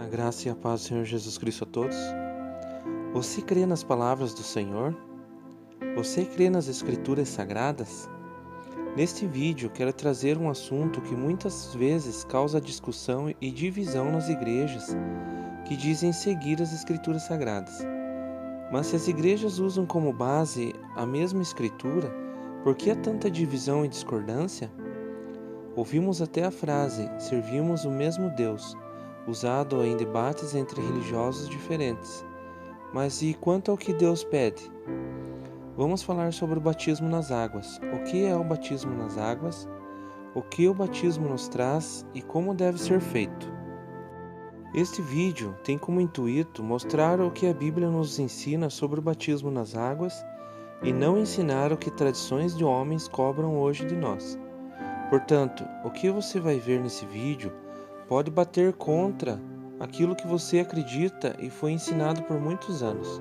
A graça e a paz do Senhor Jesus Cristo a todos. Você crê nas palavras do Senhor? Você crê nas Escrituras Sagradas? Neste vídeo, quero trazer um assunto que muitas vezes causa discussão e divisão nas igrejas que dizem seguir as Escrituras Sagradas. Mas se as igrejas usam como base a mesma Escritura, por que há tanta divisão e discordância? Ouvimos até a frase, servimos o mesmo Deus, usado em debates entre religiosos diferentes. Mas e quanto ao que Deus pede? Vamos falar sobre o batismo nas águas. O que é o batismo nas águas? O que o batismo nos traz e como deve ser feito? Este vídeo tem como intuito mostrar o que a Bíblia nos ensina sobre o batismo nas águas e não ensinar o que tradições de homens cobram hoje de nós. Portanto, o que você vai ver nesse vídeo pode bater contra aquilo que você acredita e foi ensinado por muitos anos.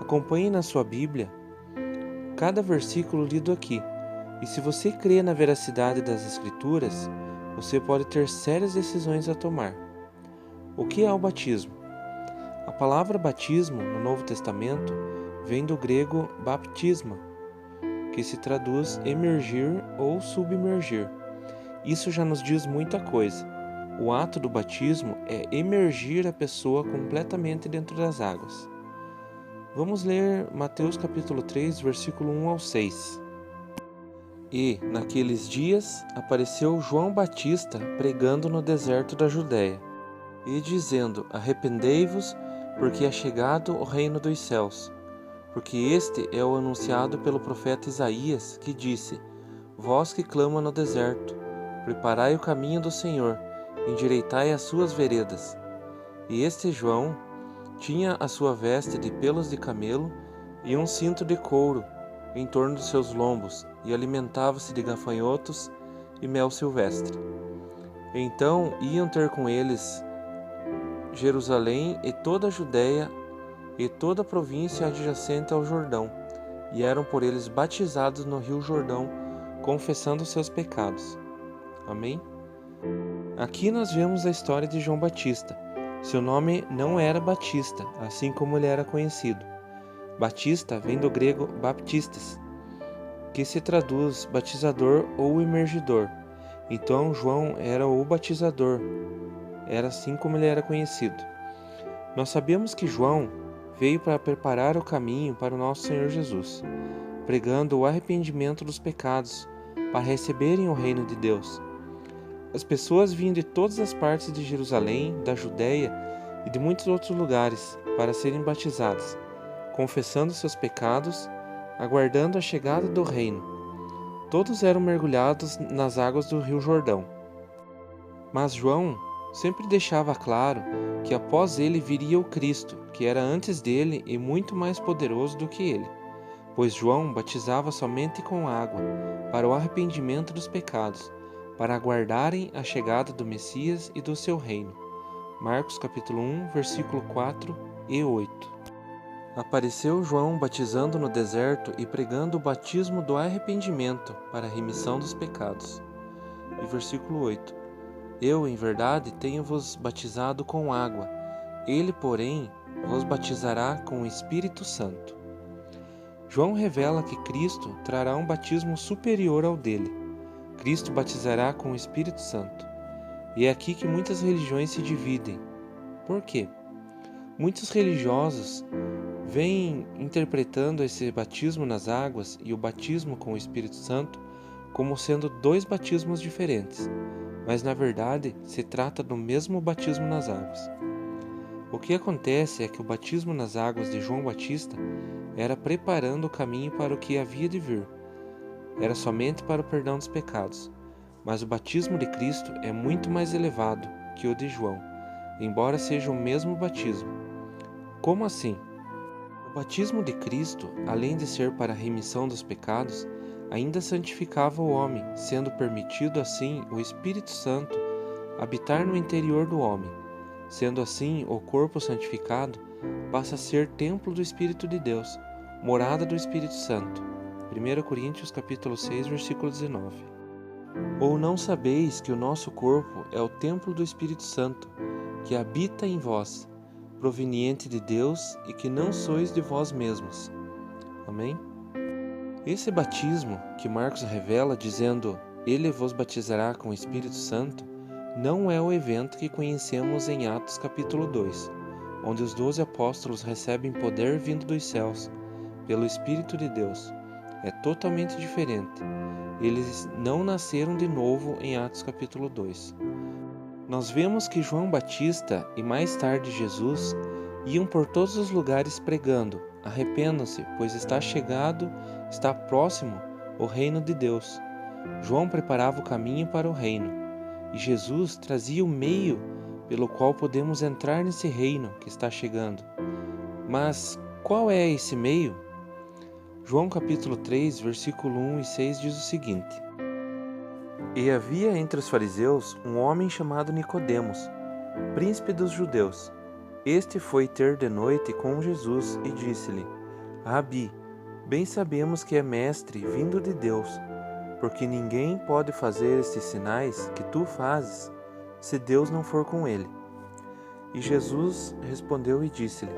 Acompanhe na sua Bíblia cada versículo lido aqui, e se você crê na veracidade das Escrituras, você pode ter sérias decisões a tomar. O que é o batismo? A palavra batismo no Novo Testamento vem do grego baptisma, que se traduz emergir ou submergir. Isso já nos diz muita coisa. O ato do batismo é emergir a pessoa completamente dentro das águas. Vamos ler Mateus capítulo 3, versículo 1 ao 6. E, naqueles dias, apareceu João Batista pregando no deserto da Judéia, e dizendo: Arrependei-vos, porque é chegado o reino dos céus. Porque este é o anunciado pelo profeta Isaías, que disse: Vós que clama no deserto, preparai o caminho do Senhor, endireitai as suas veredas. E este João tinha a sua veste de pelos de camelo e um cinto de couro em torno dos seus lombos, e alimentava-se de gafanhotos e mel silvestre. Então iam ter com eles Jerusalém e toda a Judéia e toda a província adjacente ao Jordão, e eram por eles batizados no rio Jordão, confessando seus pecados. Amém? Aqui nós vemos a história de João Batista. Seu nome não era Batista, assim como ele era conhecido. Batista vem do grego baptistes, que se traduz batizador ou emergidor. Então João era o batizador, era assim como ele era conhecido. Nós sabemos que João veio para preparar o caminho para o nosso Senhor Jesus, pregando o arrependimento dos pecados para receberem o reino de Deus. As pessoas vinham de todas as partes de Jerusalém, da Judéia e de muitos outros lugares para serem batizadas, confessando seus pecados, aguardando a chegada do reino. Todos eram mergulhados nas águas do rio Jordão. Mas João sempre deixava claro que após ele viria o Cristo, que era antes dele e muito mais poderoso do que ele, pois João batizava somente com água, para o arrependimento dos pecados, para aguardarem a chegada do Messias e do seu reino. Marcos capítulo 1, versículo 4 e 8. Apareceu João batizando no deserto e pregando o batismo do arrependimento para a remissão dos pecados. E versículo 8. Eu, em verdade, tenho-vos batizado com água. Ele, porém, vos batizará com o Espírito Santo. João revela que Cristo trará um batismo superior ao dele. Cristo batizará com o Espírito Santo. E é aqui que muitas religiões se dividem. Por quê? Muitos religiosos vêm interpretando esse batismo nas águas e o batismo com o Espírito Santo como sendo dois batismos diferentes, mas na verdade se trata do mesmo batismo nas águas. O que acontece é que o batismo nas águas de João Batista era preparando o caminho para o que havia de vir. Era somente para o perdão dos pecados, mas o batismo de Cristo é muito mais elevado que o de João, embora seja o mesmo batismo. Como assim? O batismo de Cristo, além de ser para a remissão dos pecados, ainda santificava o homem, sendo permitido assim o Espírito Santo habitar no interior do homem. Sendo assim, o corpo santificado passa a ser templo do Espírito de Deus, morada do Espírito Santo. 1 Coríntios capítulo 6, versículo 19. Ou não sabeis que o nosso corpo é o templo do Espírito Santo, que habita em vós, proveniente de Deus e que não sois de vós mesmos. Amém? Esse batismo que Marcos revela dizendo: Ele vos batizará com o Espírito Santo, não é o evento que conhecemos em Atos capítulo 2, onde os 12 apóstolos recebem poder vindo dos céus, pelo Espírito de Deus. É totalmente diferente. Eles não nasceram de novo em Atos capítulo 2. Nós vemos que João Batista e mais tarde Jesus iam por todos os lugares pregando: arrependam-se, pois está próximo o reino de Deus. João preparava o caminho para o reino, e Jesus trazia o meio pelo qual podemos entrar nesse reino que está chegando. Mas qual é esse meio? João capítulo 3, versículo 1 e 6 diz o seguinte: E havia entre os fariseus um homem chamado Nicodemos, príncipe dos judeus. Este foi ter de noite com Jesus e disse-lhe: Rabi, bem sabemos que é mestre vindo de Deus, porque ninguém pode fazer estes sinais que tu fazes, se Deus não for com ele. E Jesus respondeu e disse-lhe: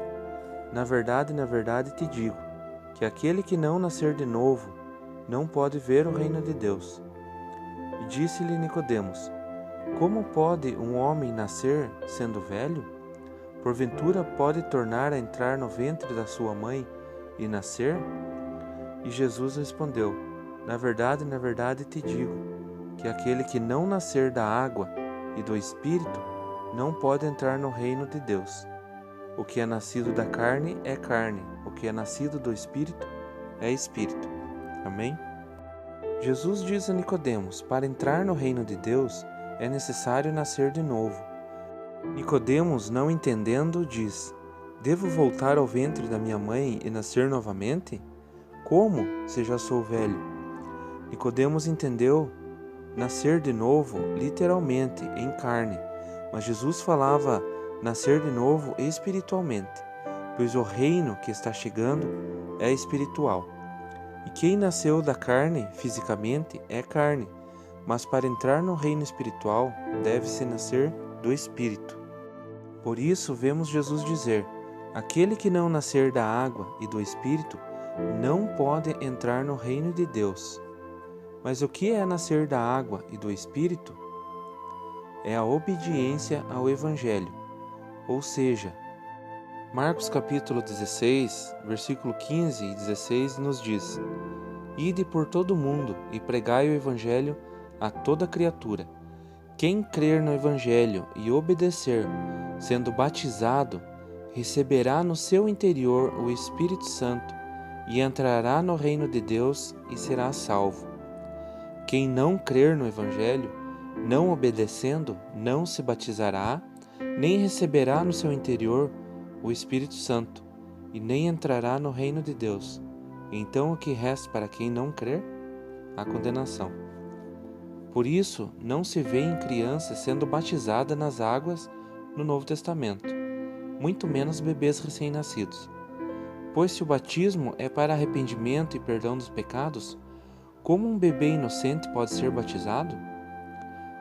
na verdade te digo, que aquele que não nascer de novo não pode ver o reino de Deus. E disse-lhe Nicodemos: como pode um homem nascer sendo velho? Porventura pode tornar a entrar no ventre da sua mãe e nascer? E Jesus respondeu: na verdade te digo, que aquele que não nascer da água e do Espírito não pode entrar no reino de Deus. O que é nascido da carne é carne, o que é nascido do Espírito é Espírito. Amém? Jesus diz a Nicodemos: para entrar no reino de Deus é necessário nascer de novo. Nicodemos, não entendendo, diz: devo voltar ao ventre da minha mãe e nascer novamente? Como, se já sou velho? Nicodemos entendeu nascer de novo literalmente, em carne, mas Jesus falava nascer de novo espiritualmente, pois o reino que está chegando é espiritual. E quem nasceu da carne, fisicamente, é carne, mas para entrar no reino espiritual, deve-se nascer do Espírito. Por isso, vemos Jesus dizer: aquele que não nascer da água e do Espírito não pode entrar no reino de Deus. Mas o que é nascer da água e do Espírito? É a obediência ao Evangelho, ou seja, Marcos capítulo 16, versículo 15 e 16 nos diz: ide por todo o mundo e pregai o Evangelho a toda criatura. Quem crer no Evangelho e obedecer, sendo batizado, receberá no seu interior o Espírito Santo e entrará no reino de Deus e será salvo. Quem não crer no Evangelho, não obedecendo, não se batizará, nem receberá no seu interior o Espírito Santo, e nem entrará no reino de Deus. Então o que resta para quem não crer? A condenação. Por isso, não se vê em criança sendo batizada nas águas no Novo Testamento, muito menos bebês recém-nascidos. Pois se o batismo é para arrependimento e perdão dos pecados, como um bebê inocente pode ser batizado?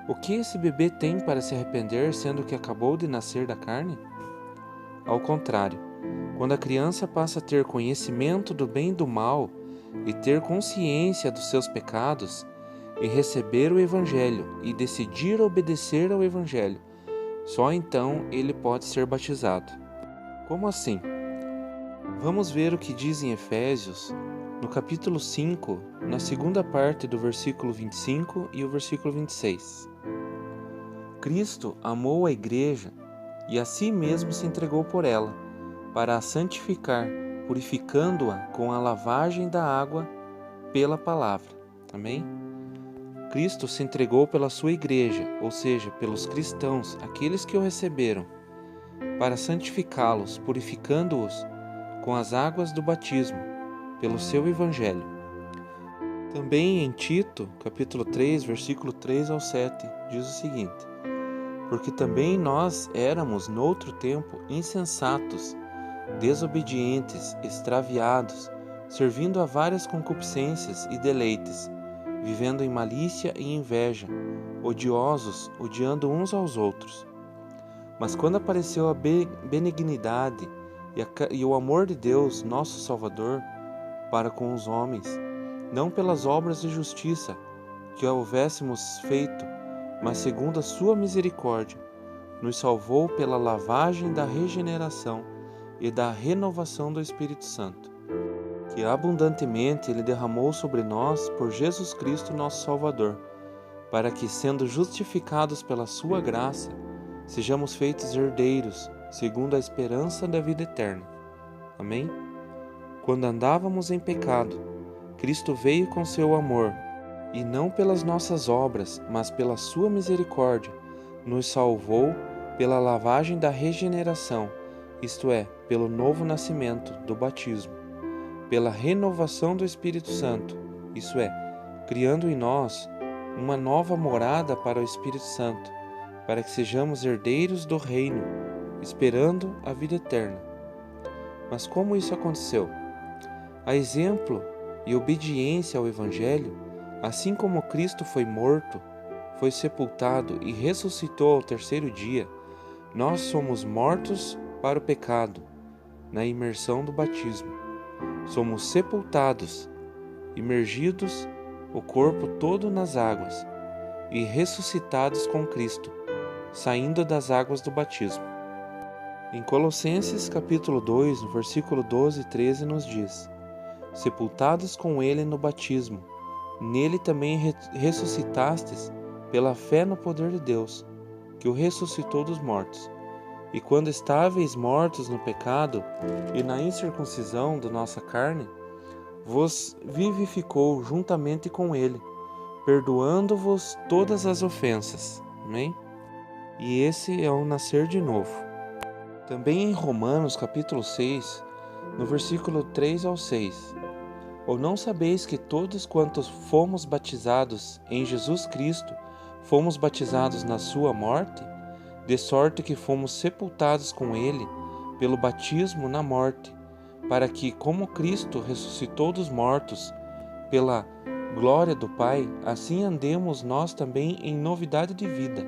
O que esse bebê tem para se arrepender, sendo que acabou de nascer da carne? Ao contrário, quando a criança passa a ter conhecimento do bem e do mal, e ter consciência dos seus pecados, e receber o Evangelho e decidir obedecer ao Evangelho, só então ele pode ser batizado. Como assim? Vamos ver o que diz em Efésios, no capítulo 5, na segunda parte do versículo 25 e o versículo 26. Cristo amou a igreja e a si mesmo se entregou por ela, para a santificar, purificando-a com a lavagem da água pela palavra. Amém? Cristo se entregou pela sua igreja, ou seja, pelos cristãos, aqueles que o receberam, para santificá-los, purificando-os com as águas do batismo, pelo seu Evangelho. Também em Tito, capítulo 3, versículo 3 ao 7, diz o seguinte: porque também nós éramos, noutro tempo, insensatos, desobedientes, extraviados, servindo a várias concupiscências e deleites, vivendo em malícia e inveja, odiosos, odiando uns aos outros. Mas quando apareceu a benignidade e o amor de Deus, nosso Salvador, para com os homens, não pelas obras de justiça que houvéssemos feito, mas segundo a sua misericórdia, nos salvou pela lavagem da regeneração e da renovação do Espírito Santo, que abundantemente Ele derramou sobre nós por Jesus Cristo, nosso Salvador, para que, sendo justificados pela sua graça, sejamos feitos herdeiros, segundo a esperança da vida eterna. Amém? Quando andávamos em pecado, Cristo veio com seu amor, e não pelas nossas obras, mas pela sua misericórdia, nos salvou pela lavagem da regeneração, isto é, pelo novo nascimento do batismo, pela renovação do Espírito Santo, isso é, criando em nós uma nova morada para o Espírito Santo, para que sejamos herdeiros do reino, esperando a vida eterna. Mas como isso aconteceu? A exemplo e obediência ao Evangelho, assim como Cristo foi morto, foi sepultado e ressuscitou ao terceiro dia, nós somos mortos para o pecado, na imersão do batismo. Somos sepultados, imergidos, o corpo todo nas águas, e ressuscitados com Cristo, saindo das águas do batismo. Em Colossenses capítulo 2, no versículo 12 e 13 nos diz: sepultados com ele no batismo, nele também ressuscitastes pela fé no poder de Deus, que o ressuscitou dos mortos. E quando estáveis mortos no pecado e na incircuncisão da nossa carne, vos vivificou juntamente com ele, perdoando-vos todas as ofensas. Amém? E esse é o nascer de novo. Também em Romanos capítulo 6, no versículo 3 ao 6. Ou não sabeis que todos quantos fomos batizados em Jesus Cristo, fomos batizados na sua morte? De sorte que fomos sepultados com ele pelo batismo na morte, para que, como Cristo ressuscitou dos mortos pela glória do Pai, assim andemos nós também em novidade de vida.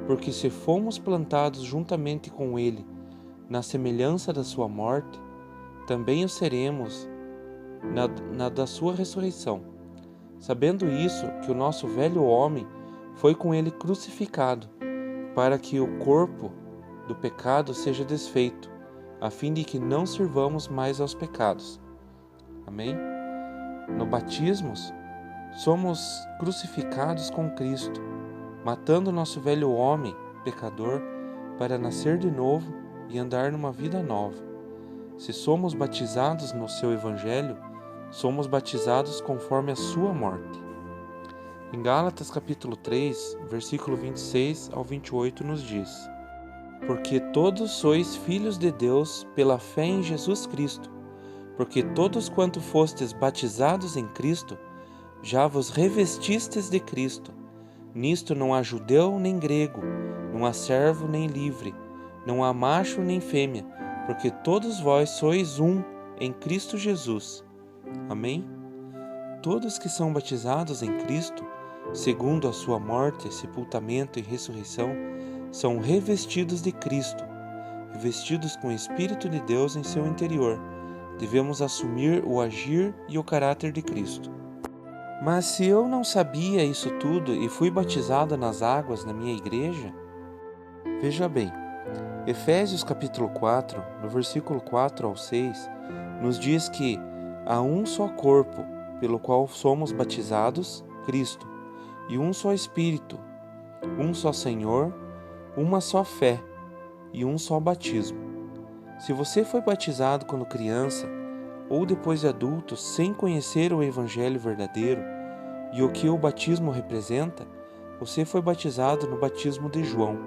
Porque se fomos plantados juntamente com ele na semelhança da sua morte, também o seremos na da sua ressurreição. Sabendo isso, que o nosso velho homem foi com ele crucificado, para que o corpo do pecado seja desfeito, a fim de que não sirvamos mais aos pecados. Amém? No batismo, somos crucificados com Cristo, matando nosso velho homem, pecador, para nascer de novo e andar numa vida nova. Se somos batizados no seu Evangelho, somos batizados conforme a sua morte. Em Gálatas capítulo 3, versículo 26 ao 28 nos diz: porque todos sois filhos de Deus pela fé em Jesus Cristo, porque todos quanto fostes batizados em Cristo, já vos revestistes de Cristo. Nisto não há judeu nem grego, não há servo nem livre, não há macho nem fêmea, porque todos vós sois um em Cristo Jesus. Amém? Todos que são batizados em Cristo, segundo a sua morte, sepultamento e ressurreição, são revestidos de Cristo, revestidos com o Espírito de Deus em seu interior. Devemos assumir o agir e o caráter de Cristo. Mas se eu não sabia isso tudo e fui batizado nas águas na minha igreja, veja bem, Efésios capítulo 4, no versículo 4 ao 6, nos diz que há um só corpo, pelo qual somos batizados, Cristo, e um só Espírito, um só Senhor, uma só fé e um só batismo. Se você foi batizado quando criança ou depois de adulto sem conhecer o Evangelho verdadeiro e o que o batismo representa, você foi batizado no batismo de João,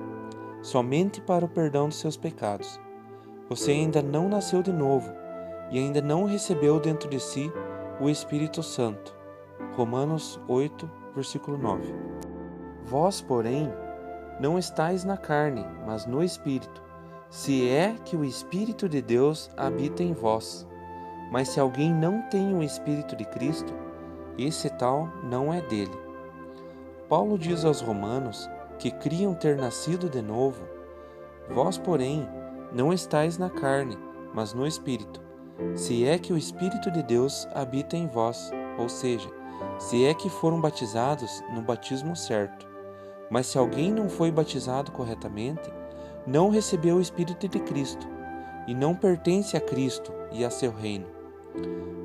somente para o perdão dos seus pecados. Você ainda não nasceu de novo e ainda não recebeu dentro de si o Espírito Santo. Romanos 8, versículo 9. Vós, porém, não estais na carne, mas no Espírito, se é que o Espírito de Deus habita em vós. Mas se alguém não tem o Espírito de Cristo, esse tal não é dele. Paulo diz aos romanos que criam ter nascido de novo, Vós, porém, não estáis na carne, mas no Espírito, se é que o Espírito de Deus habita em vós, ou seja, se é que foram batizados no batismo certo. Mas se alguém não foi batizado corretamente, não recebeu o Espírito de Cristo, e não pertence a Cristo e a seu reino.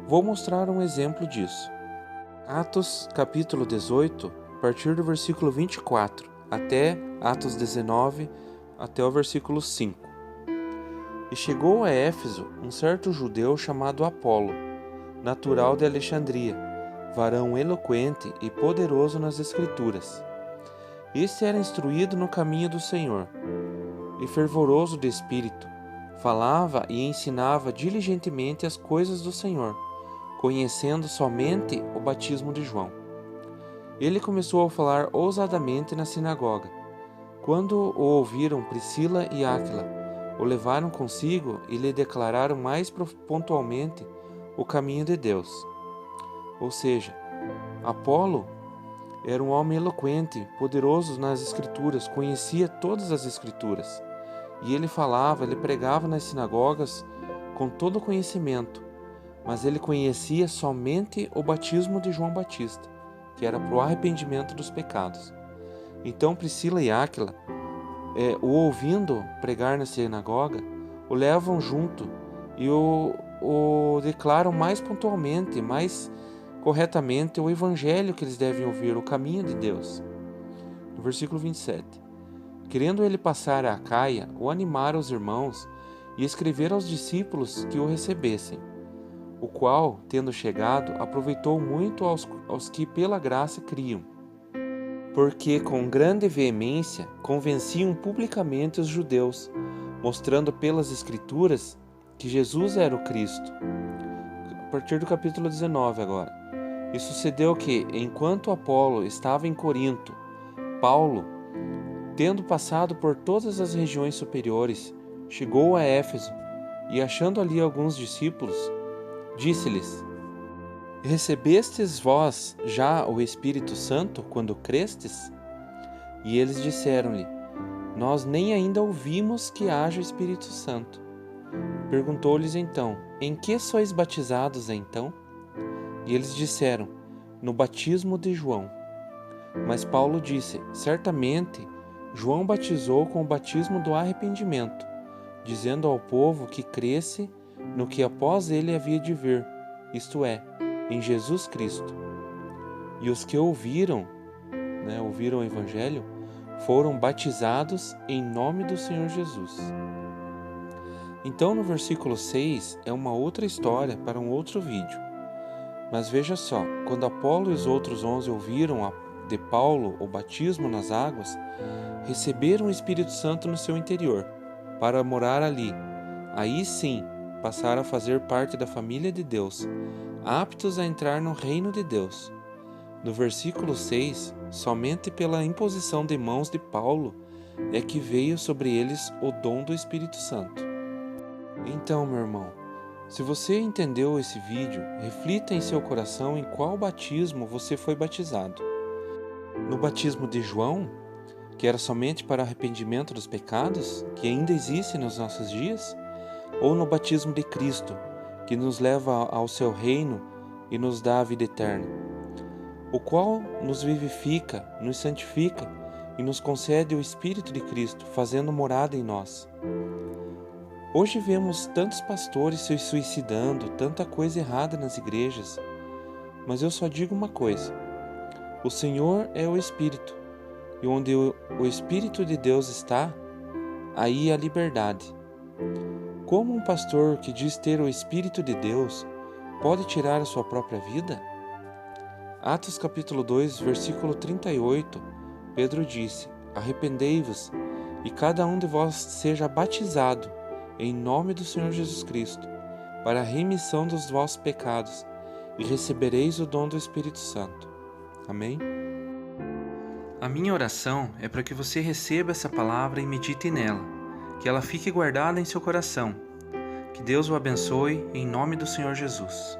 Vou mostrar um exemplo disso. Atos capítulo 18, a partir do versículo 24, até Atos 19, até o versículo 5. E chegou a Éfeso um certo judeu chamado Apolo, natural de Alexandria, varão eloquente e poderoso nas Escrituras. Este era instruído no caminho do Senhor, e fervoroso de espírito, falava e ensinava diligentemente as coisas do Senhor, conhecendo somente o batismo de João. Ele começou a falar ousadamente na sinagoga. Quando o ouviram, Priscila e Áquila o levaram consigo e lhe declararam mais pontualmente o caminho de Deus. Ou seja, Apolo era um homem eloquente, poderoso nas Escrituras, conhecia todas as Escrituras. E ele falava, ele pregava nas sinagogas com todo o conhecimento, mas ele conhecia somente o batismo de João Batista, que era para o arrependimento dos pecados. Então Priscila e Áquila, o ouvindo pregar na sinagoga, o levam junto e o declaram mais pontualmente, mais corretamente o evangelho que eles devem ouvir, o caminho de Deus. No versículo 27. Querendo ele passar a Acaia, o animaram os irmãos e escreveram aos discípulos que o recebessem, o qual, tendo chegado, aproveitou muito aos que pela graça criam, porque com grande veemência convenciam publicamente os judeus, mostrando pelas Escrituras que Jesus era o Cristo. A partir do capítulo 19 agora. E sucedeu que, enquanto Apolo estava em Corinto, Paulo, tendo passado por todas as regiões superiores, chegou a Éfeso e, achando ali alguns discípulos, disse-lhes: Recebestes vós já o Espírito Santo quando crestes? E eles disseram-lhe: Nós nem ainda ouvimos que haja o Espírito Santo. Perguntou-lhes então: Em que sois batizados então? E eles disseram: No batismo de João. Mas Paulo disse: Certamente João batizou com o batismo do arrependimento, dizendo ao povo que cresce no que após ele havia de vir, isto é, em Jesus Cristo. E os que ouviram o Evangelho, foram batizados em nome do Senhor Jesus. Então, no versículo 6, é uma outra história para um outro vídeo. Mas veja só, quando Apolo e os outros 11 ouviram de Paulo o batismo nas águas, receberam o Espírito Santo no seu interior, para morar ali. Aí sim, passaram a fazer parte da família de Deus, aptos a entrar no reino de Deus. No versículo 6, somente pela imposição de mãos de Paulo é que veio sobre eles o dom do Espírito Santo. Então, meu irmão, se você entendeu esse vídeo, reflita em seu coração em qual batismo você foi batizado. No batismo de João, que era somente para arrependimento dos pecados, que ainda existe nos nossos dias, ou no batismo de Cristo, que nos leva ao seu reino e nos dá a vida eterna, o qual nos vivifica, nos santifica e nos concede o Espírito de Cristo, fazendo morada em nós. Hoje vemos tantos pastores se suicidando, tanta coisa errada nas igrejas, mas eu só digo uma coisa: o Senhor é o Espírito, e onde o Espírito de Deus está, aí há liberdade. Como um pastor que diz ter o Espírito de Deus pode tirar a sua própria vida? Atos capítulo 2, versículo 38, Pedro disse: Arrependei-vos, e cada um de vós seja batizado em nome do Senhor Jesus Cristo, para a remissão dos vossos pecados, e recebereis o dom do Espírito Santo. Amém? A minha oração é para que você receba essa palavra e medite nela, que ela fique guardada em seu coração. Que Deus o abençoe em nome do Senhor Jesus.